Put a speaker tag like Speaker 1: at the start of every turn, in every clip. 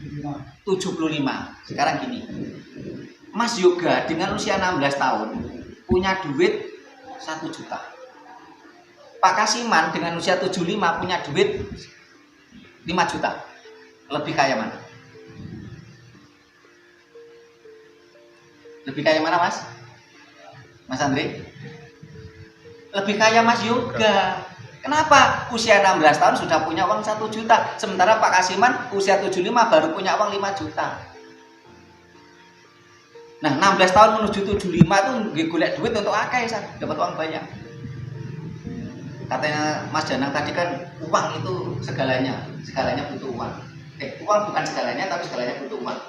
Speaker 1: 75. Sekarang gini, Mas Yoga dengan usia 16 tahun punya duit 1 juta. Pak Kasiman dengan usia 75 punya duit 5 juta. Lebih kaya mana? Lebih kaya mana, Mas? Mas Andre? Lebih kaya Mas Yoga. Kenapa? Usia 16 tahun sudah punya uang 1 juta. Sementara Pak Kasiman usia 75 baru punya uang 5 juta. Nah, 16 tahun menuju 75 itu golek duit untuk akeh, dapat uang banyak. Katanya Mas Danang tadi kan uang itu segalanya. Segalanya butuh uang. Uang bukan segalanya, tapi segalanya butuh uang.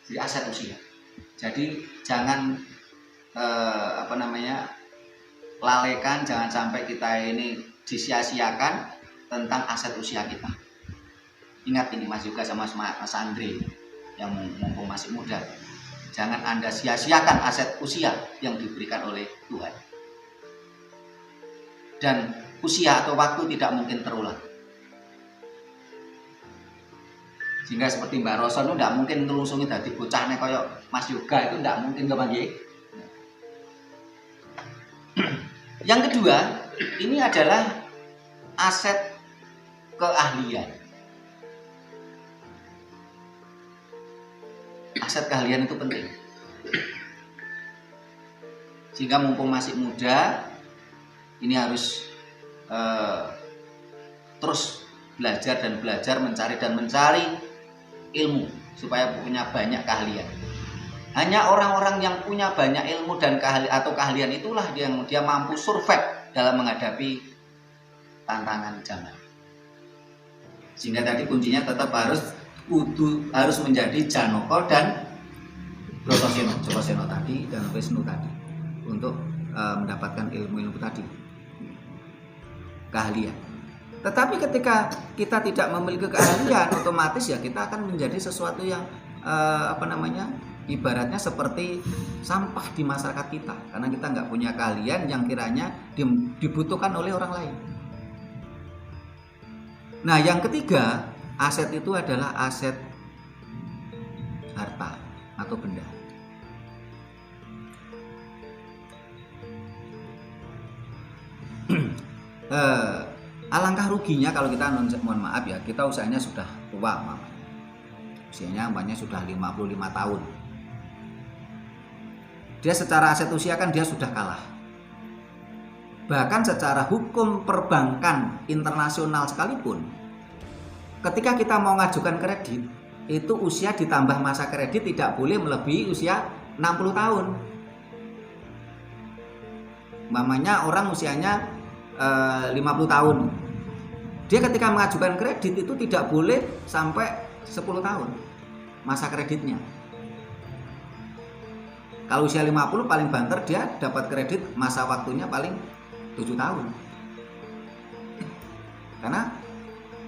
Speaker 1: Jadi aset usia. Jadi jangan lalaikan, jangan sampai kita ini disia-siakan tentang aset usia kita. Ingat ini Mas Yoga sama Mas Andre yang mumpung masih muda, jangan Anda sia-siakan aset usia yang diberikan oleh Tuhan. Dan usia atau waktu tidak mungkin terulang. Sehingga seperti Mbak Roson itu tidak mungkin ngelungsungi dadi bocahnya kayak Mas Yoga, itu tidak mungkin, nggih. Yang kedua, ini adalah aset keahlian. Aset keahlian itu penting. Sehingga mumpung masih muda, ini harus terus belajar, mencari ilmu supaya punya banyak keahlian. Hanya orang-orang yang punya banyak ilmu dan keahlian itulah yang dia mampu survive dalam menghadapi tantangan zaman. Sehingga tadi kuncinya tetap harus menjadi Janaka dan Brotoseno tadi dan Wisnu tadi untuk mendapatkan ilmu-ilmu tadi, keahlian. Tetapi ketika kita tidak memiliki keahlian, otomatis ya kita akan menjadi sesuatu yang ibaratnya seperti sampah di masyarakat kita, karena kita nggak punya keahlian yang kiranya dibutuhkan oleh orang lain. Nah, yang ketiga, aset itu adalah aset harta atau benda. Alangkah ruginya kalau kita, mohon maaf ya, kita usianya sudah tua, usianya umpamanya sudah 55 tahun. Dia secara aset usia kan dia sudah kalah. Bahkan secara hukum perbankan internasional sekalipun, ketika kita mau ngajukan kredit, itu usia ditambah masa kredit tidak boleh melebihi usia 60 tahun. Mamanya orang usianya 50 tahun. Dia ketika mengajukan kredit itu tidak boleh sampai 10 tahun masa kreditnya. Kalau usia 50 paling banter dia dapat kredit masa waktunya paling 7 tahun. Karena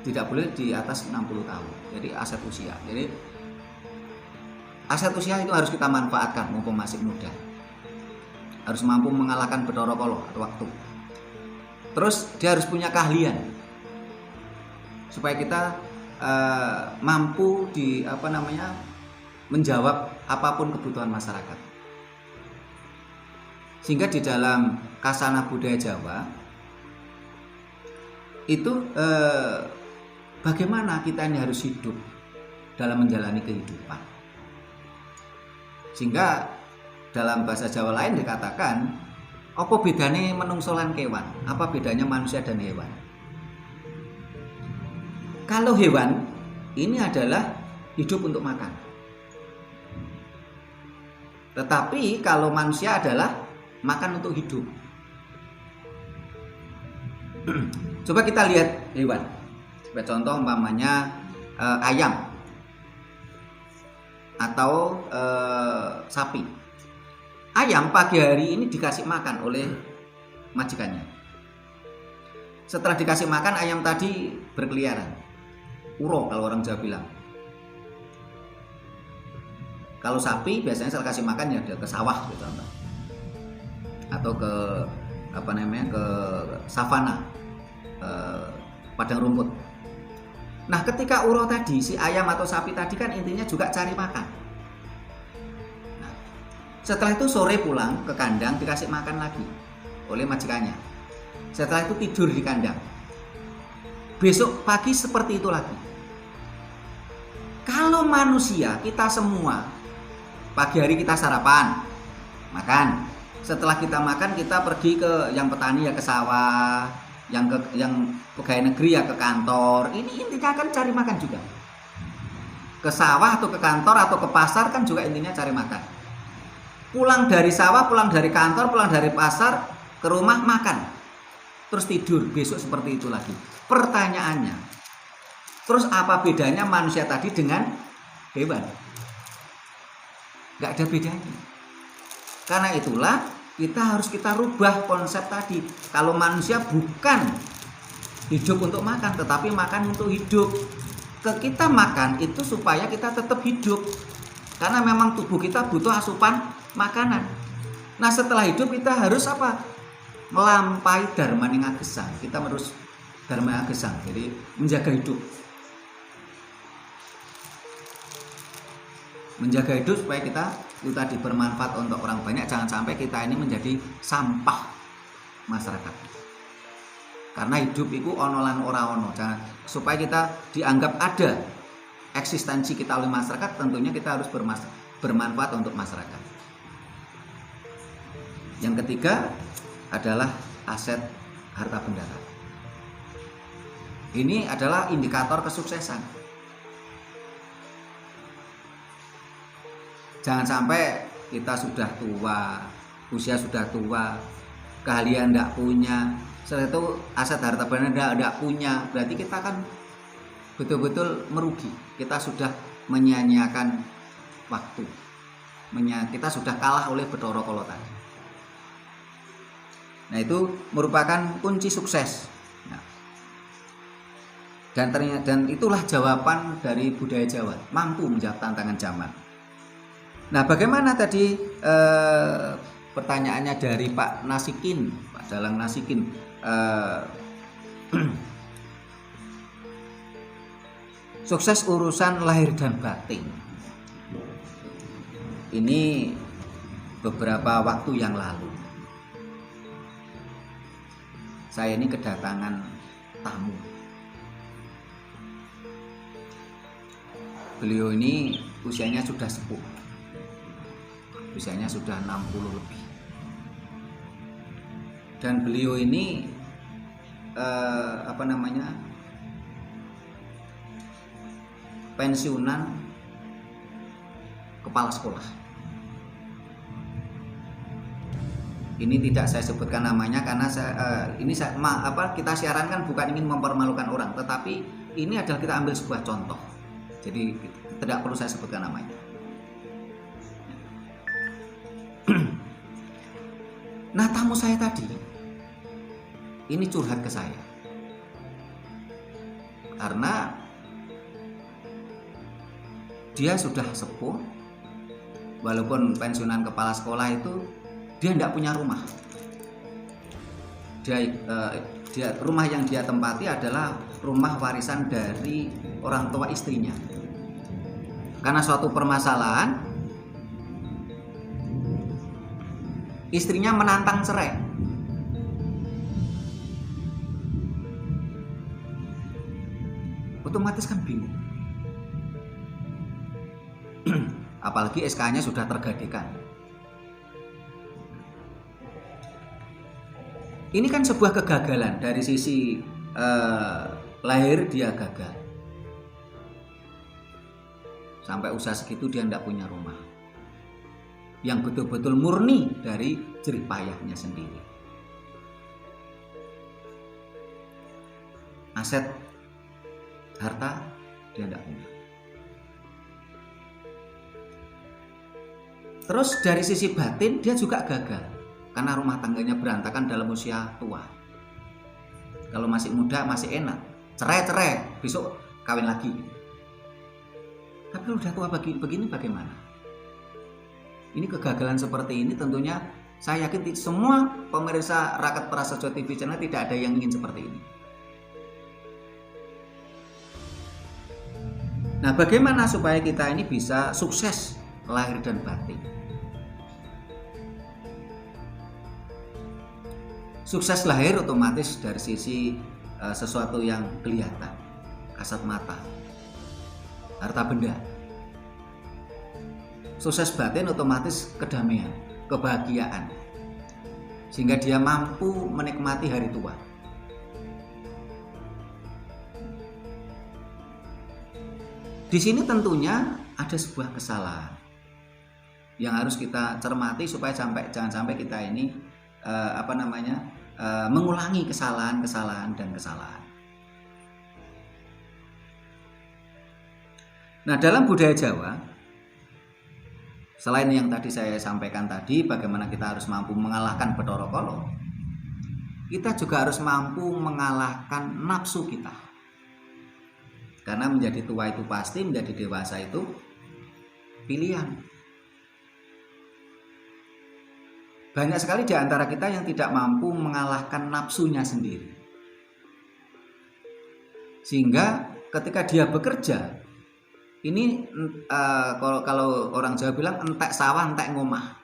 Speaker 1: tidak boleh di atas 60 tahun. Jadi aset usia. Jadi aset usia itu harus kita manfaatkan mumpung masih muda. Harus mampu mengalahkan Bathara Kala atau waktu. Terus dia harus punya keahlian. Supaya kita mampu menjawab apapun kebutuhan masyarakat. Sehingga di dalam Kasana Budaya Jawa itu bagaimana kita ini harus hidup dalam menjalani kehidupan. Sehingga dalam bahasa Jawa lain dikatakan, apa bedanya menungso lan kewan? Apa bedanya manusia dan hewan? Kalau hewan ini adalah hidup untuk makan. Tetapi kalau manusia adalah makan untuk hidup. Coba kita lihat hewan. Sebagai contoh umpamanya ayam atau sapi. Ayam pagi hari ini dikasih makan oleh majikannya. Setelah dikasih makan, ayam tadi berkeliaran. Uro kalau orang Jawa bilang. Kalau sapi biasanya setelah kasih makan ya dia ke sawah gitu, atau ke ke savana, padang rumput. Nah, ketika uro tadi, si ayam atau sapi tadi kan intinya juga cari makan. Nah, setelah itu sore pulang ke kandang dikasih makan lagi oleh majikannya. Setelah itu tidur di kandang. Besok pagi seperti itu lagi. Kalau manusia, kita semua, pagi hari kita sarapan, makan. Setelah kita makan, kita pergi ke yang petani ya ke sawah, yang pegawai negeri ya ke kantor. Ini intinya kan cari makan juga. Ke sawah atau ke kantor atau ke pasar kan juga intinya cari makan. Pulang dari sawah, pulang dari kantor, pulang dari pasar, ke rumah makan. Terus tidur, besok seperti itu lagi. Pertanyaannya, terus apa bedanya manusia tadi dengan hewan? Gak ada bedanya. Karena itulah kita rubah konsep tadi. Kalau manusia bukan hidup untuk makan, tetapi makan untuk hidup. Kita makan itu supaya kita tetap hidup. Karena memang tubuh kita butuh asupan makanan. Nah, setelah hidup kita harus apa? Melampaui dharma ning agesang. Kita harus dharma agesang. Jadi menjaga hidup. Menjaga hidup supaya kita itu tadi bermanfaat untuk orang banyak. Jangan sampai kita ini menjadi sampah masyarakat. Karena hidup itu ono lan ora ono. Supaya kita dianggap ada eksistensi kita oleh masyarakat, tentunya kita harus bermanfaat untuk masyarakat. Yang ketiga adalah aset harta benda. Ini adalah indikator kesuksesan. Jangan sampai kita sudah tua, usia sudah tua, keahlian tidak punya, setelah itu aset harta benda tidak punya, berarti kita kan betul-betul merugi. Kita sudah menyia-nyiakan waktu, kita sudah kalah oleh Bathara Kala tadi. Nah, itu merupakan kunci sukses. Nah, dan itulah jawaban dari budaya Jawa, mampu menjawab tantangan zaman. Nah, bagaimana tadi pertanyaannya dari Pak Nasikin, Pak Dalang Nasikin, sukses urusan lahir dan batin. Ini beberapa waktu yang lalu saya ini kedatangan tamu. Beliau ini usianya sudah sepuh. Usianya sudah 60 lebih. Dan beliau ini pensiunan kepala sekolah. Ini tidak saya sebutkan namanya karena kita siaran kan bukan ingin mempermalukan orang, tetapi ini adalah kita ambil sebuah contoh. Jadi tidak perlu saya sebutkan namanya. Nah, tamu saya tadi ini curhat ke saya karena dia sudah sepuh, walaupun pensiunan kepala sekolah itu dia tidak punya rumah. Dia rumah yang dia tempati adalah rumah warisan dari orang tua istrinya. Karena suatu permasalahan, istrinya menantang cerai. Otomatis kan bingung. Apalagi SK-nya sudah tergadaikan. Ini kan sebuah kegagalan dari sisi lahir dia gagal. Sampai usia segitu dia tidak punya rumah. Yang betul-betul murni dari jerih payahnya sendiri. Aset harta dia tidak punya. Terus dari sisi batin dia juga gagal. Karena rumah tangganya berantakan dalam usia tua. Kalau masih muda masih enak, cerai, besok kawin lagi. Tapi kalau udah tua begini bagaimana? Ini kegagalan seperti ini tentunya saya yakin semua pemirsa Raket Prasaja TV Channel tidak ada yang ingin seperti ini. Nah, bagaimana supaya kita ini bisa sukses lahir dan batin? Sukses lahir otomatis dari sisi sesuatu yang kelihatan, kasat mata, harta benda. Sukses batin otomatis kedamaian, kebahagiaan, sehingga dia mampu menikmati hari tua. Di sini tentunya ada sebuah kesalahan yang harus kita cermati supaya jangan sampai kita ini mengulangi kesalahan dan kesalahan. Nah, dalam budaya Jawa, selain yang tadi saya sampaikan tadi, bagaimana kita harus mampu mengalahkan Bathara Kala, kita juga harus mampu mengalahkan nafsu kita. Karena menjadi tua itu pasti, menjadi dewasa itu pilihan. Banyak sekali di antara kita yang tidak mampu mengalahkan nafsunya sendiri. Sehingga ketika dia bekerja, ini kalau orang Jawa bilang entek sawah entek ngomah.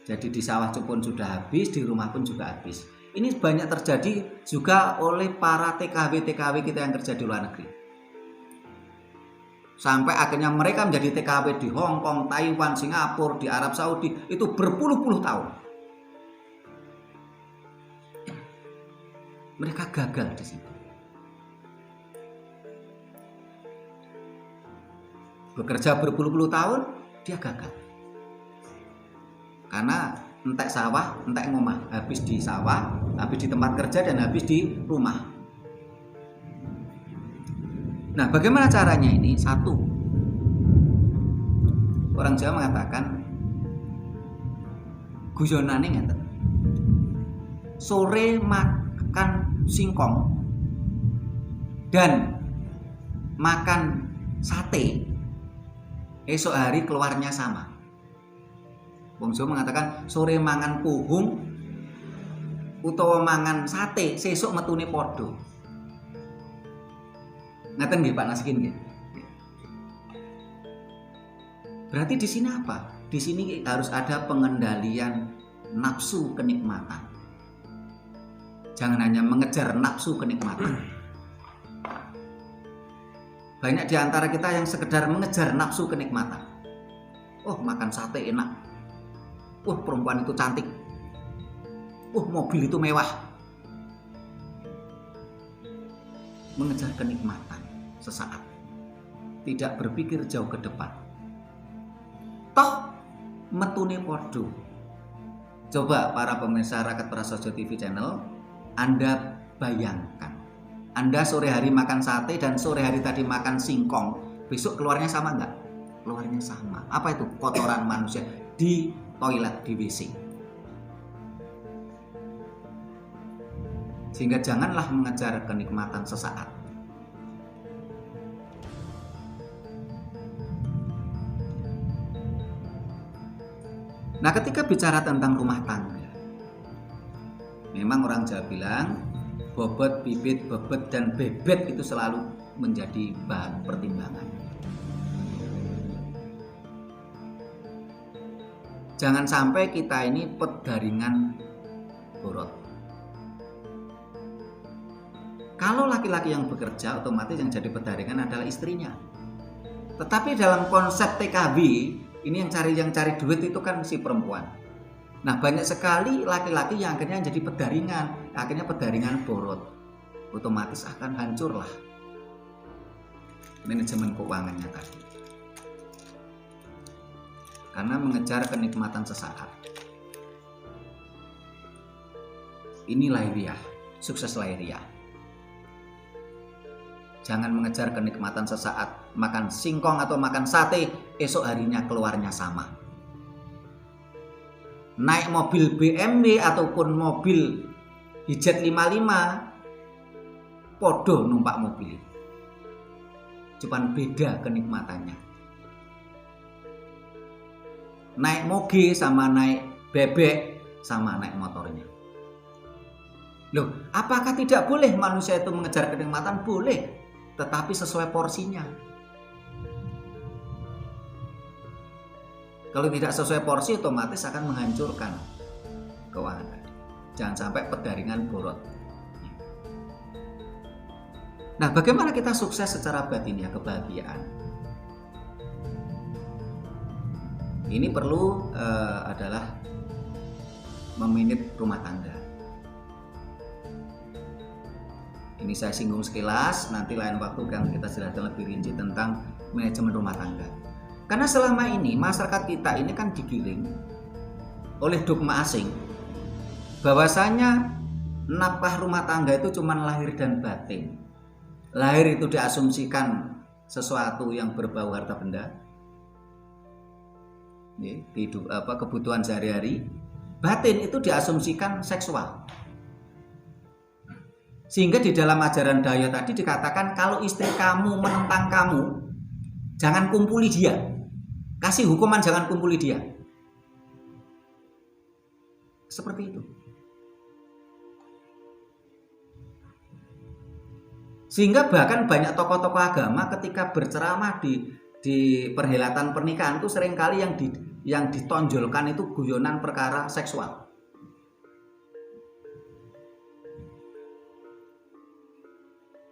Speaker 1: Jadi di sawah pun sudah habis, di rumah pun juga habis. Ini banyak terjadi juga oleh para TKW kita yang kerja di luar negeri. Sampai akhirnya mereka menjadi TKW di Hong Kong, Taiwan, Singapura, di Arab Saudi, itu berpuluh-puluh tahun. Mereka gagal di situ. Bekerja berpuluh-puluh tahun, dia gagal. Karena entek sawah, entek ngomah, habis di sawah, habis di tempat kerja, dan habis di rumah. Nah, bagaimana caranya ini? Satu, orang Jawa mengatakan guyonane ngeten. Sore makan singkong dan makan sate, esok hari keluarnya sama. Wong Jawa mengatakan sore mangan puhung utawa mangan sate, sesuk metune padha. Ngaten nggih Pak Nasikin nggih. Berarti di sini apa? Di sini harus ada pengendalian nafsu kenikmatan. Jangan hanya mengejar nafsu kenikmatan. Banyak di antara kita yang sekedar mengejar nafsu kenikmatan. Oh, makan sate enak. Oh, perempuan itu cantik. Oh, mobil itu mewah. Mengejar kenikmatan sesaat, tidak berpikir jauh ke depan. Toh metune podo. Coba para pemirsa Rakyat Prasaja TV channel, Anda bayangkan, Anda sore hari makan sate dan sore hari tadi makan singkong, besok keluarnya sama nggak? Keluarnya sama. Apa itu? Kotoran manusia di toilet, di WC. Sehingga janganlah mengejar kenikmatan sesaat. Nah, ketika bicara tentang rumah tangga, memang orang Jawa bilang bobot, bibit, bebet, dan bebet itu selalu menjadi bahan pertimbangan. Jangan sampai kita ini pedaringan borot. Kalau laki-laki yang bekerja, otomatis yang jadi pedaringan adalah istrinya. Tetapi dalam konsep TKW, ini yang cari duit itu kan si perempuan. Nah, banyak sekali laki-laki yang akhirnya jadi pedaringan, akhirnya pedaringan borot. Otomatis akan hancurlah manajemen keuangannya tadi. Karena mengejar kenikmatan sesaat. Ini lahiriah, sukses lahiriah. Jangan mengejar kenikmatan sesaat, makan singkong atau makan sate, esok harinya keluarnya sama. Naik mobil BMW ataupun mobil Hijet 55, podo numpak mobil. Cuman beda kenikmatannya. Naik moge sama naik bebek sama naik motornya. Loh, apakah tidak boleh manusia itu mengejar kenikmatan? Boleh. tetapi sesuai porsinya. Kalau tidak sesuai porsi, otomatis akan menghancurkan keuangan. Jangan sampai perdaringan borot. Nah, bagaimana kita sukses secara batin ya, kebahagiaan? Ini perlu adalah memanage rumah tangga. Ini saya singgung sekilas, nanti lain waktu kan kita jelaskan lebih rinci tentang manajemen rumah tangga. Karena selama ini masyarakat kita ini kan digiring oleh dogma asing bahwasanya nafkah rumah tangga itu cuma lahir dan batin. Lahir itu diasumsikan sesuatu yang berbau harta benda, kebutuhan sehari-hari. Batin itu diasumsikan seksual. Sehingga di dalam ajaran Dayo tadi dikatakan kalau istri kamu menentang kamu, jangan kumpuli dia. Kasih hukuman, jangan kumpuli dia. Seperti itu. Sehingga bahkan banyak tokoh-tokoh agama ketika berceramah di perhelatan pernikahan itu seringkali yang ditonjolkan itu guyonan perkara seksual.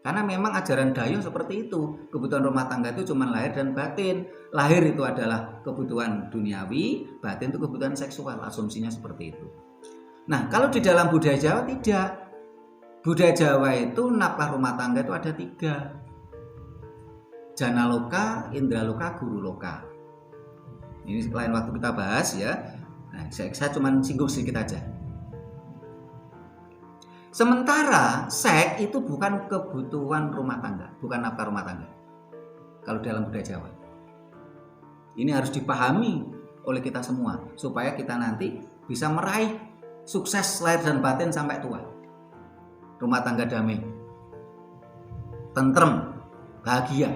Speaker 1: Karena memang ajaran Dayo seperti itu. Kebutuhan rumah tangga itu cuma lahir dan batin. Lahir itu adalah kebutuhan duniawi, batin itu kebutuhan seksual. Asumsinya seperti itu. Nah, kalau di dalam budaya Jawa tidak. Budaya Jawa itu nafkah rumah tangga itu ada 3. Janaloka, Indraloka, Guruloka. Ini lain waktu kita bahas ya. Nah, saya cuma singgung sedikit aja. Sementara seks itu bukan kebutuhan rumah tangga, bukan nafkah rumah tangga. Kalau dalam budaya Jawa, ini harus dipahami oleh kita semua supaya kita nanti bisa meraih sukses lahir dan batin sampai tua. Rumah tangga damai, tentrem, bahagia,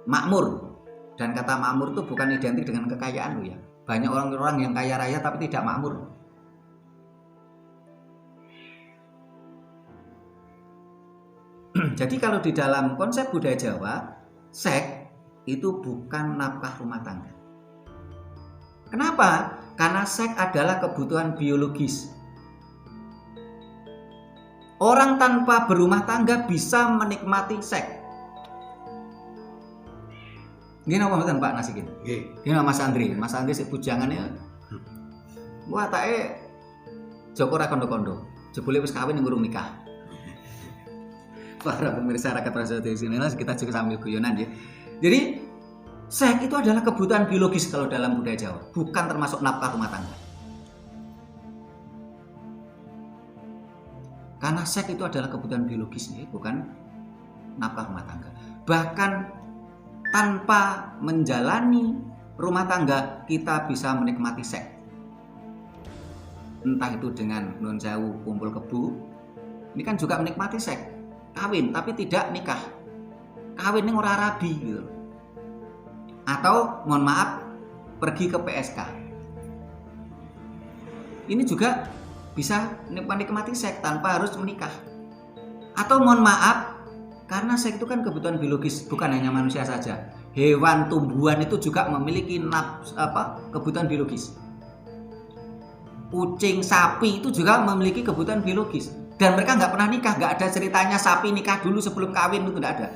Speaker 1: makmur. Dan kata makmur itu bukan identik dengan kekayaan loh ya. Banyak orang-orang yang kaya raya tapi tidak makmur. Jadi kalau di dalam konsep budaya Jawa, seks itu bukan nafkah rumah tangga. Kenapa? Karena seks adalah kebutuhan biologis. Orang tanpa berumah tangga bisa menikmati seks. Gini apa mboten Pak Nasikin? Nggih. Gini Mas Andri sik bujangannya. Wah take Joko ra kondo-kondo. Jebule wis kawin ngurung nikah. Para pemirsa Rakyat Prasetyo TV, kita juga sambil guyonan ya. Jadi seks itu adalah kebutuhan biologis kalau dalam budaya Jawa, bukan termasuk nafkah rumah tangga. Karena seks itu adalah kebutuhan biologis ya, bukan nafkah rumah tangga. Bahkan tanpa menjalani rumah tangga kita bisa menikmati seks. Entah itu dengan nun sewu kumpul kebo, ini kan juga menikmati seks. Kawin tapi tidak nikah, kawin ini ora rabi gitu. Atau mohon maaf pergi ke PSK, ini juga bisa menikmati seks tanpa harus menikah. Atau mohon maaf, karena seks itu kan kebutuhan biologis, bukan hanya manusia saja, hewan tumbuhan itu juga memiliki kebutuhan biologis. Kucing, sapi itu juga memiliki kebutuhan biologis. Dan mereka nggak pernah nikah, nggak ada ceritanya sapi nikah dulu sebelum kawin, itu nggak ada.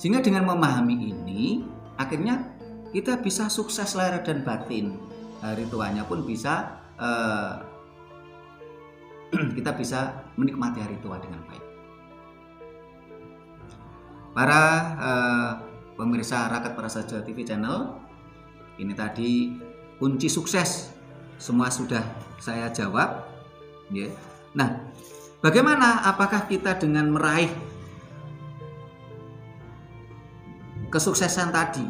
Speaker 1: Sehingga dengan memahami ini, akhirnya kita bisa sukses lahir dan batin. Hari tuanya pun bisa kita bisa menikmati hari tua dengan baik. Para pemirsa Rakyat Prasetyo TV channel, ini tadi kunci sukses semua sudah saya jawab. Nah, bagaimana? Apakah kita dengan meraih kesuksesan tadi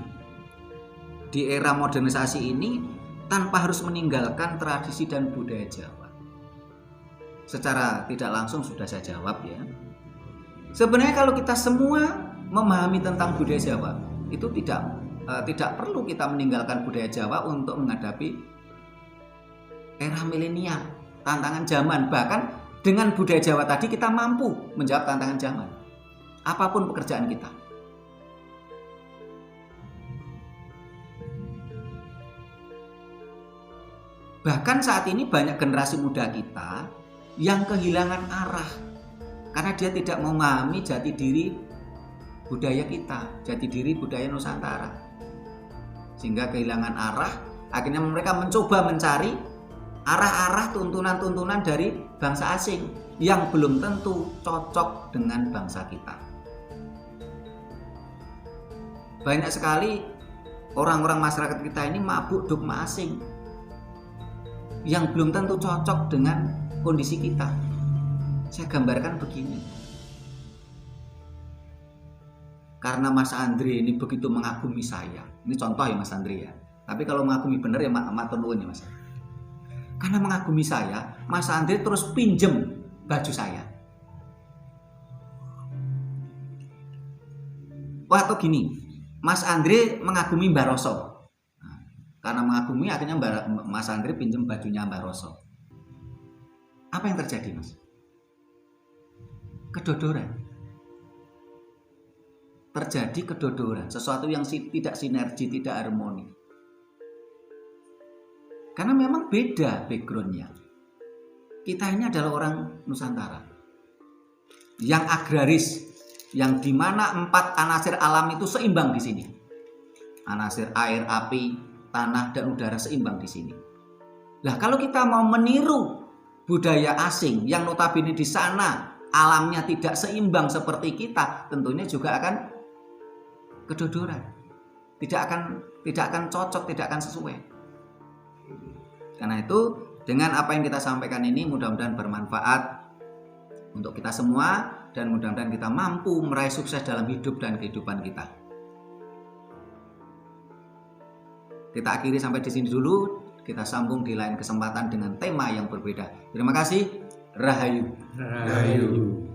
Speaker 1: di era modernisasi ini tanpa harus meninggalkan tradisi dan budaya Jawa? Secara tidak langsung sudah saya jawab ya. Sebenarnya kalau kita semua memahami tentang budaya Jawa, itu tidak perlu kita meninggalkan budaya Jawa untuk menghadapi era milenial. tantangan zaman. Bahkan dengan budaya Jawa tadi kita mampu menjawab tantangan zaman. Apapun pekerjaan kita. Bahkan saat ini banyak generasi muda kita yang kehilangan arah karena dia tidak memahami jati diri budaya kita, jati diri budaya Nusantara. Sehingga kehilangan arah, akhirnya mereka mencoba mencari arah-arah tuntunan-tuntunan dari bangsa asing yang belum tentu cocok dengan bangsa kita. Banyak sekali orang-orang masyarakat kita ini mabuk dogma asing yang belum tentu cocok dengan kondisi kita. Saya gambarkan begini. Karena Mas Andre ini begitu mengagumi saya. Ini contoh ya Mas Andre ya. Tapi kalau mengagumi benar ya matur nuwun ya Mas. Karena mengagumi saya, Mas Andre terus pinjem baju saya. Wah, atau gini, Mas Andre mengagumi Mbak Roso. Nah, karena mengagumi akhirnya Mas Andre pinjem bajunya Mbak Roso. Apa yang terjadi Mas? Kedodoran. Terjadi kedodoran, sesuatu yang tidak sinergi, tidak harmoni. Karena memang beda backgroundnya. Kita ini adalah orang Nusantara yang agraris, yang dimana 4 anasir alam itu seimbang di sini. Anasir air, api, tanah, dan udara seimbang di sini. Nah, kalau kita mau meniru budaya asing yang notabene di sana alamnya tidak seimbang seperti kita, tentunya juga akan kedodoran. Tidak akan cocok, tidak akan sesuai. Karena itu, dengan apa yang kita sampaikan ini mudah-mudahan bermanfaat untuk kita semua dan mudah-mudahan kita mampu meraih sukses dalam hidup dan kehidupan kita. Kita akhiri sampai di sini dulu. Kita sambung di lain kesempatan dengan tema yang berbeda. Terima kasih. Rahayu.
Speaker 2: Rahayu.